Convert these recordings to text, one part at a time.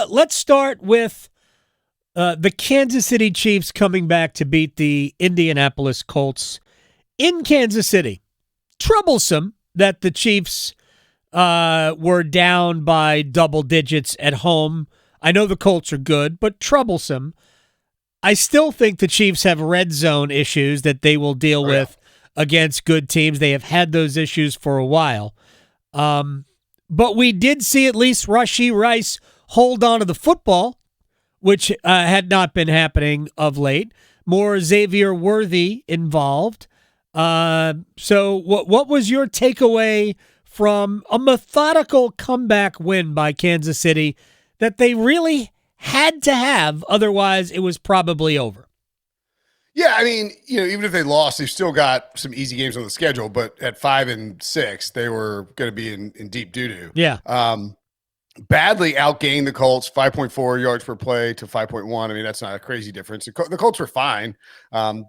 let's start with the Kansas City Chiefs coming back to beat the Indianapolis Colts in Kansas City. Troublesome that the Chiefs were down by double digits at home. I know the Colts are good, but troublesome. I still think the Chiefs have red zone issues that they will deal with against good teams. They have had those issues for a while. But we did see at least Rashee Rice hold on to the football, which had not been happening of late. More Xavier Worthy involved. So what was your takeaway from a methodical comeback win by Kansas City that they really had to have, otherwise it was probably over? Yeah, I mean, even if they lost, they've still got some easy games on the schedule, but at 5-6, they were going to be in deep doo-doo. Yeah. Badly outgained the Colts, 5.4 yards per play to 5.1. I mean, that's not a crazy difference. The Colts were fine.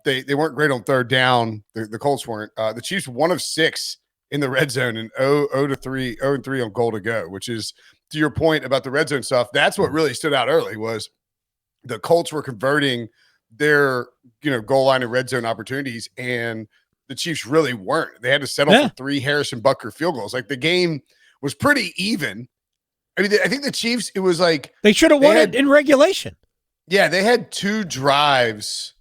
They weren't great on third down. The Colts weren't. The Chiefs 1 of 6 in the red zone and 0-3 on goal to go, which is, to your point about the red zone stuff, that's what really stood out early was the Colts were converting their goal line and red zone opportunities, and the Chiefs really weren't. They had to settle for 3 Harrison Butker field goals. Like, the game was pretty even. I mean, I think the Chiefs, it was like they should have won it in regulation. Yeah, they had 2 drives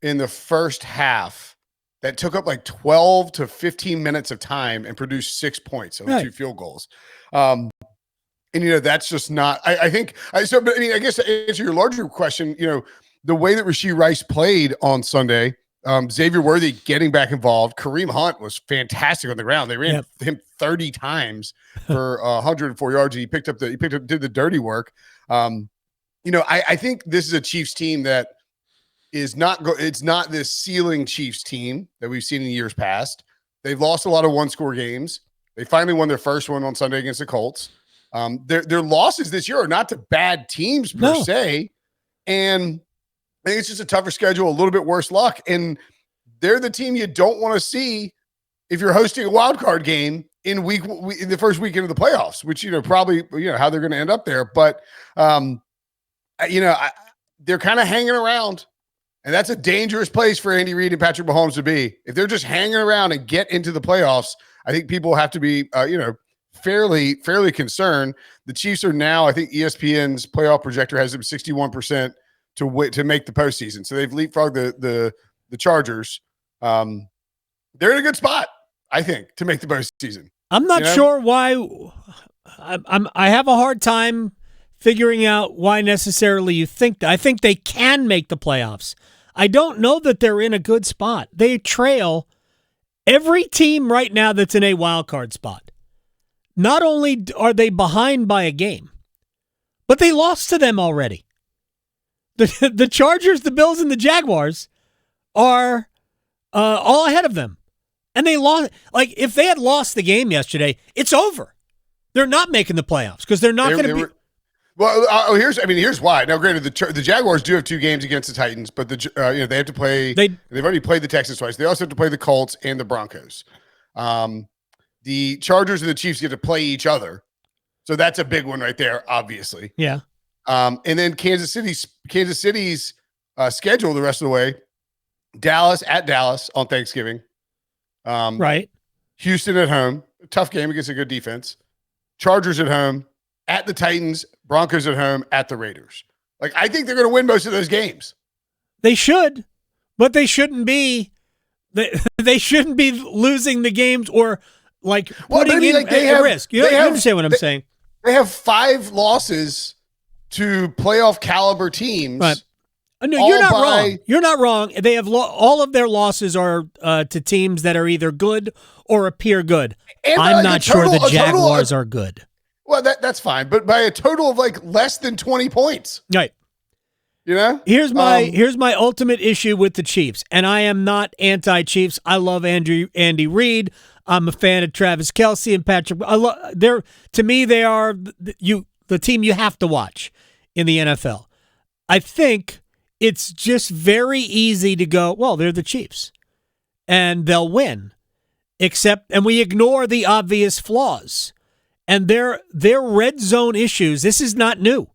in the first half that took up like 12 to 15 minutes of time and produced 6 points on 2 field goals. And that's just not. I guess to answer your larger question, the way that Rashee Rice played on Sunday, Xavier Worthy getting back involved. Kareem Hunt was fantastic on the ground. They ran him 30 times for 104 yards, and he did the dirty work. I think this is a Chiefs team that is it's not this ceiling Chiefs team that we've seen in years past. They've lost a lot of one-score games. They finally won their first one on Sunday against the Colts. Their losses this year are not to bad teams per se, and I think it's just a tougher schedule, a little bit worse luck, and they're the team you don't want to see if you're hosting a wild card game in the first weekend of the playoffs, which probably how they're going to end up there. But they're kind of hanging around, and that's a dangerous place for Andy Reid and Patrick Mahomes to be. If they're just hanging around and get into the playoffs, I think people have to be fairly concerned. The Chiefs are now, I think ESPN's playoff projector has them 61% to make the postseason. So they've leapfrogged the Chargers. They're in a good spot, I think, to make the postseason. I'm not sure why. I have a hard time figuring out why necessarily you think that. I think they can make the playoffs. I don't know that they're in a good spot. They trail every team right now that's in a wild card spot. Not only are they behind by a game, but they lost to them already. The Chargers, the Bills, and the Jaguars are all ahead of them. And they lost. Like, if they had lost the game yesterday, it's over. They're not making the playoffs because they're not going to be. Well, here's why. Now, granted, the Jaguars do have 2 games against the Titans, but they have to play. They've already played the Texans twice. They also have to play the Colts and the Broncos. The Chargers and the Chiefs get to play each other, so that's a big one right there. Obviously, yeah. And then Kansas City's schedule the rest of the way: Dallas at Dallas on Thanksgiving. Right. Houston at home, tough game against a good defense. Chargers at home, at the Titans. Broncos at home, at the Raiders. Like, I think they're going to win most of those games. They should, but they shouldn't be. They shouldn't be losing the games or putting in a risk. You understand what I'm saying? They have 5 losses to playoff caliber teams. Right. No, you're not wrong. You're not wrong. They have all of their losses are to teams that are either good or appear good. And I'm not sure the Jaguars are good. Well, that's fine, but by a total of less than 20 points. Right. Here's my ultimate issue with the Chiefs, and I am not anti-Chiefs. I love Andy Reid. I'm a fan of Travis Kelce and Patrick. To me, they are the team you have to watch in the NFL. I think it's just very easy to go, well, they're the Chiefs, and they'll win. And we ignore the obvious flaws. And their red zone issues, this is not new.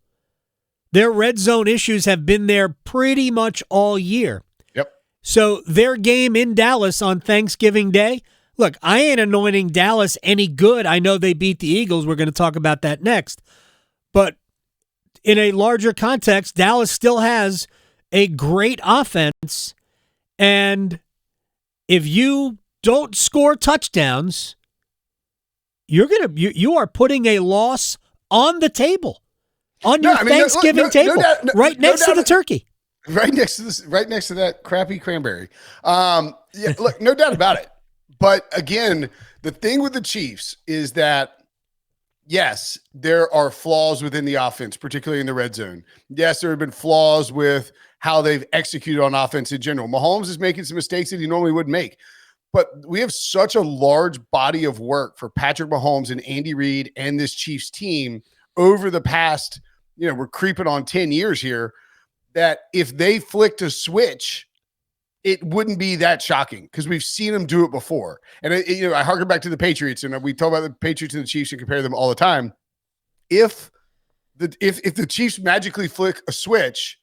Their red zone issues have been there pretty much all year. Yep. So their game in Dallas on Thanksgiving Day, look, I ain't anointing Dallas any good. I know they beat the Eagles. We're going to talk about that next. But in a larger context, Dallas still has a great offense. And if you don't score touchdowns, you are putting a loss on the table. On your Thanksgiving table, right next to the turkey. Right next to that crappy cranberry. Look, no doubt about it. But again, the thing with the Chiefs is that, yes, there are flaws within the offense, particularly in the red zone. Yes, there have been flaws with how they've executed on offense in general. Mahomes is making some mistakes that he normally wouldn't make. But we have such a large body of work for Patrick Mahomes and Andy Reid and this Chiefs team over the past, we're creeping on 10 years here, that if they flicked a switch, it wouldn't be that shocking because we've seen them do it before. And I harken back to the Patriots, and we talk about the Patriots and the Chiefs and compare them all the time. If the Chiefs magically flick a switch,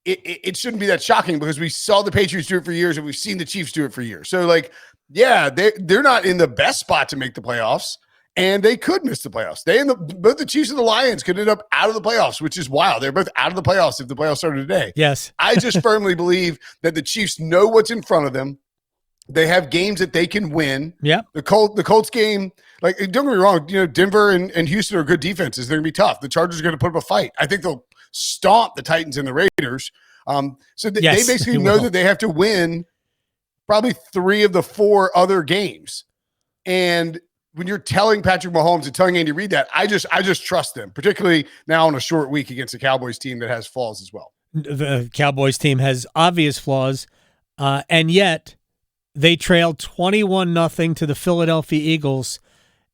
it shouldn't be that shocking because we saw the Patriots do it for years and we've seen the Chiefs do it for years. So, they're not in the best spot to make the playoffs, and they could miss the playoffs. Both the Chiefs and the Lions could end up out of the playoffs, which is wild. They're both out of the playoffs if the playoffs started today. Yes. I just firmly believe that the Chiefs know what's in front of them. They have games that they can win. Yeah. The Colts game, don't get me wrong, Denver and Houston are good defenses. They're going to be tough. The Chargers are going to put up a fight. I think they'll stomp the Titans and the Raiders. They basically know that they have to win probably 3 of the 4 other games. And when you're telling Patrick Mahomes and telling Andy Reid that, I just trust them, particularly now on a short week against a Cowboys team that has flaws as well. The Cowboys team has obvious flaws, and yet they trailed 21-0 to the Philadelphia Eagles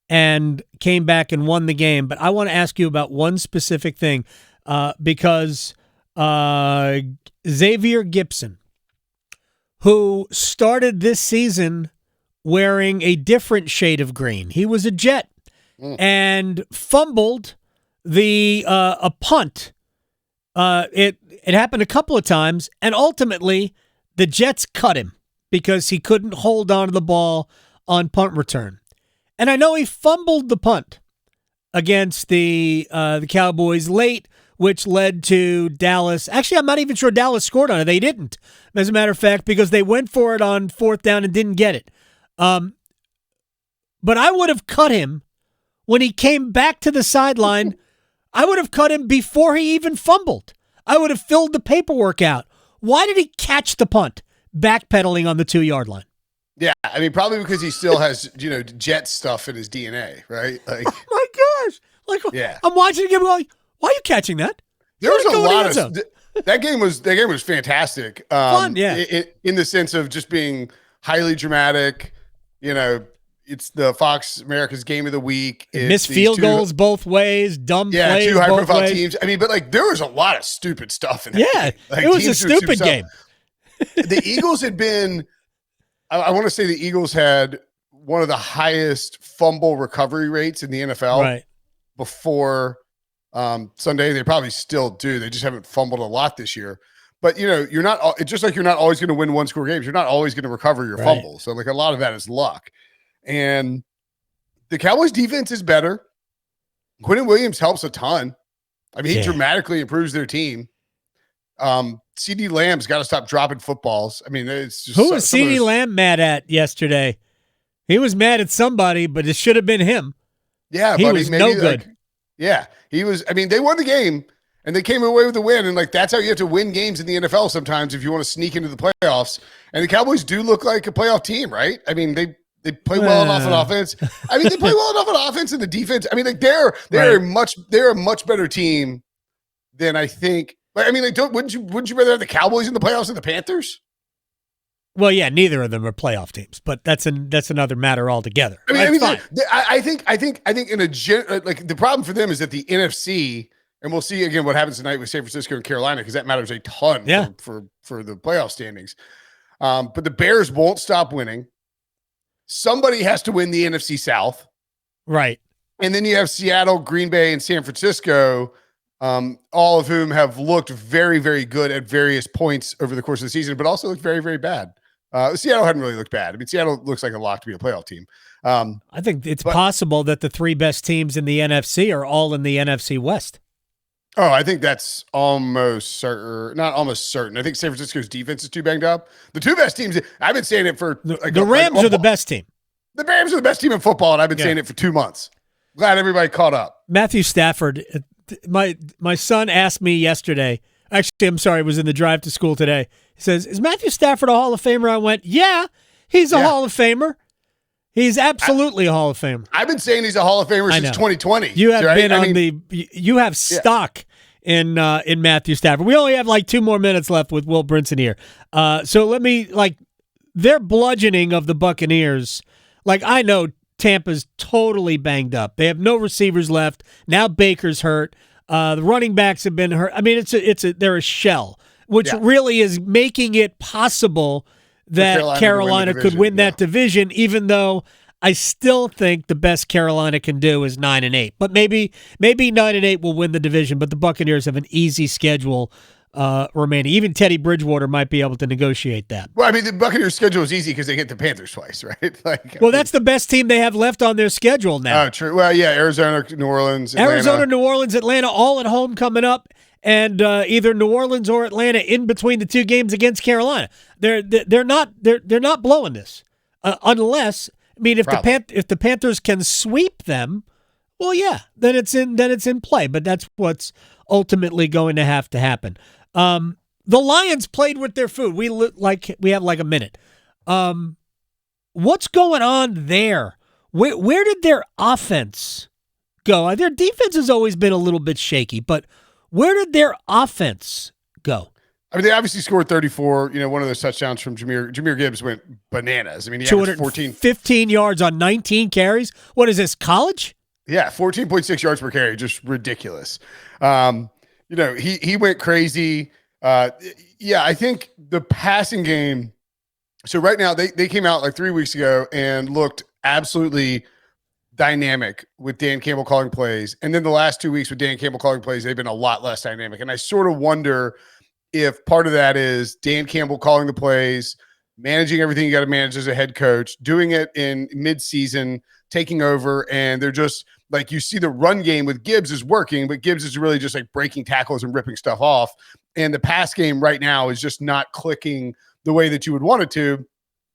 and came back and won the game. But I want to ask you about one specific thing, because Xavier Gipson, who started this season wearing a different shade of green. He was a Jet and fumbled a punt. It happened a couple of times, and ultimately the Jets cut him because he couldn't hold on to the ball on punt return. And I know he fumbled the punt against the Cowboys late, which led to Dallas. Actually, I'm not even sure Dallas scored on it. They didn't, as a matter of fact, because they went for it on 4th down and didn't get it. But I would have cut him when he came back to the sideline. I would have cut him before he even fumbled. I would have filled the paperwork out. Why did he catch the punt backpedaling on the 2-yard line? Yeah, I mean, probably because he still has, Jet stuff in his DNA, right? Like, oh my gosh! Yeah. I'm watching the game going, why are you catching that? There was a lot of that game was fantastic. Fun, yeah. In the sense of just being highly dramatic. It's the Fox America's Game of the Week. Missed field goals both ways, dumb plays 2 high-profile ways. teams. I mean, but there was a lot of stupid stuff in that game. It was a stupid game. The Eagles had been, I want to say the Eagles had one of the highest fumble recovery rates in the NFL before Sunday. They probably still do. They just haven't fumbled a lot this year. But, you're not – it's just like you're not always going to win 1-score games. You're not always going to recover your fumbles. So, a lot of that is luck. And the Cowboys' defense is better. Quinnen Williams helps a ton. I mean, he dramatically improves their team. CeeDee Lamb's got to stop dropping footballs. I mean, it's just – Who was CeeDee Lamb mad at yesterday? He was mad at somebody, but it should have been him. Yeah, he was no good. He was – I mean, they won the game. And they came away with a win. And, that's how you have to win games in the NFL sometimes if you want to sneak into the playoffs. And the Cowboys do look like a playoff team, right? I mean, they play well enough on offense. I mean, they play well enough on offense and the defense. I mean, they're a much better team than I think. I mean, wouldn't you rather have the Cowboys in the playoffs than the Panthers? Well, yeah, neither of them are playoff teams, but that's another matter altogether. I think in a the problem for them is that the NFC. And we'll see again what happens tonight with San Francisco and Carolina because that matters a ton for the playoff standings. But the Bears won't stop winning. Somebody has to win the NFC South. Right. And then you have Seattle, Green Bay, and San Francisco, all of whom have looked very, very good at various points over the course of the season, but also looked very, very bad. Seattle hadn't really looked bad. I mean, Seattle looks like a lock to be a playoff team. I think it's possible that the three best teams in the NFC are all in the NFC West. Oh, I think that's almost certain. Not almost certain. I think San Francisco's defense is too banged up. The two best teams, I've been saying it for the Rams are the best team. The Rams are the best team in football, and I've been saying it for 2 months. Glad everybody caught up. Matthew Stafford, my son asked me yesterday. Actually, I'm sorry, it was in the drive to school today. He says, "Is Matthew Stafford a Hall of Famer?" I went, "Yeah, he's a Hall of Famer. He's absolutely a Hall of Famer." I've been saying he's a Hall of Famer since 2020. You have been you have stock in Matthew Stafford. We only have like 2 more minutes left with Will Brinson here. So let me their bludgeoning of the Buccaneers. I know Tampa's totally banged up. They have no receivers left. Now Baker's hurt. The running backs have been hurt. I mean, they're a shell, which really is making it possible that Carolina could win that division, even though I still think the best Carolina can do is 9-8. But maybe 9-8 will win the division, but the Buccaneers have an easy schedule remaining. Even Teddy Bridgewater might be able to negotiate that. Well, I mean, the Buccaneers' schedule is easy because they get the Panthers twice, right? That's the best team they have left on their schedule now. Oh, true. Well, yeah, Arizona, New Orleans, Atlanta, all at home coming up, and either New Orleans or Atlanta in between the 2 games against Carolina. They're not blowing this unless. I mean, if the Panthers can sweep them, well, yeah, then it's in play. But that's what's ultimately going to have to happen. The Lions played with their food. We have like a minute. What's going on there? Where did their offense go? Their defense has always been a little bit shaky, but where did their offense go? I mean, they obviously scored 34. One of those touchdowns from Jameer. Jameer Gibbs went bananas. I mean, he averaged 15 yards on 19 carries. What is this, college? Yeah, 14.6 yards per carry, just ridiculous. He went crazy. I think the passing game. So right now they came out like 3 weeks ago and looked absolutely dynamic with Dan Campbell calling plays, and then the last 2 weeks with Dan Campbell calling plays, they've been a lot less dynamic. And I sort of wonder if part of that is Dan Campbell calling the plays, managing everything you got to manage as a head coach, doing it in mid-season, taking over, and they're just you see the run game with Gibbs is working, but Gibbs is really just breaking tackles and ripping stuff off. And the pass game right now is just not clicking the way that you would want it to.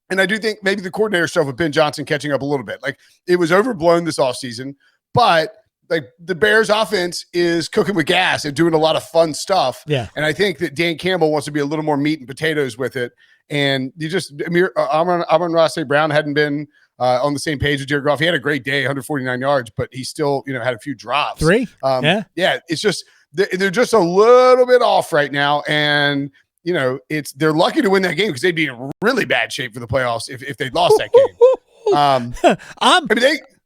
And I do think maybe the coordinator stuff with Ben Johnson catching up a little bit. It was overblown this offseason, but the Bears offense is cooking with gas and doing a lot of fun stuff. Yeah. And I think that Dan Campbell wants to be a little more meat and potatoes with it. And Amon-Ra St. Brown hadn't been on the same page with Jared Goff. He had a great day, 149 yards, but he still, had a few drops. 3? Yeah. It's just, they're just a little bit off right now. And, they're lucky to win that game because they'd be in really bad shape for the playoffs if they'd lost that game.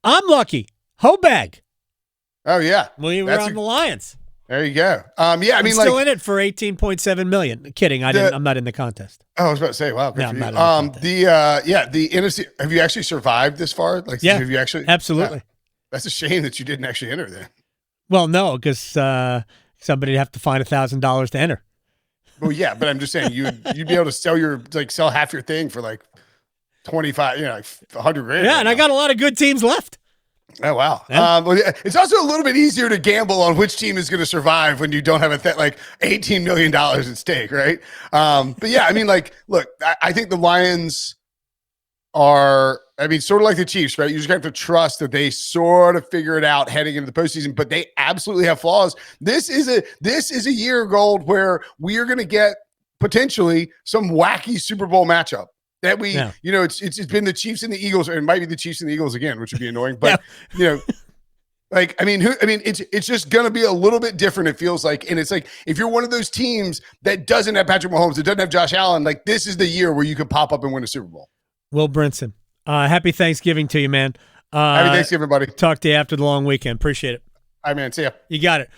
I'm lucky. Hobag. Oh yeah. Well, you were on the Lions. There you go. I'm still in it for $18.7 million. Kidding. I'm not in the contest. Oh, I was about to say, wow. No, I'm not the NFC. Have you actually survived this far? Have you actually? Absolutely. Yeah. That's a shame that you didn't actually enter then. Well, no, because somebody'd have to find $1,000 to enter. Well, yeah, but I'm just saying you'd be able to sell half your thing for 25, $100,000. Yeah, and I got a lot of good teams left. Oh, wow. Yeah. It's also a little bit easier to gamble on which team is going to survive when you don't have $18 million at stake, right? But yeah, look, I think the Lions are, sort of like the Chiefs, right? You just have to trust that they sort of figure it out heading into the postseason, but they absolutely have flaws. This is a year, Gold, where we are going to get potentially some wacky Super Bowl matchup. That it's been the Chiefs and the Eagles, or it might be the Chiefs and the Eagles again, which would be annoying. But it's just gonna be a little bit different. It feels like, and it's if you're one of those teams that doesn't have Patrick Mahomes, that doesn't have Josh Allen, this is the year where you could pop up and win a Super Bowl. Will Brinson, happy Thanksgiving to you, man. Happy Thanksgiving, buddy. Talk to you after the long weekend. Appreciate it. All right, man. See ya. You got it.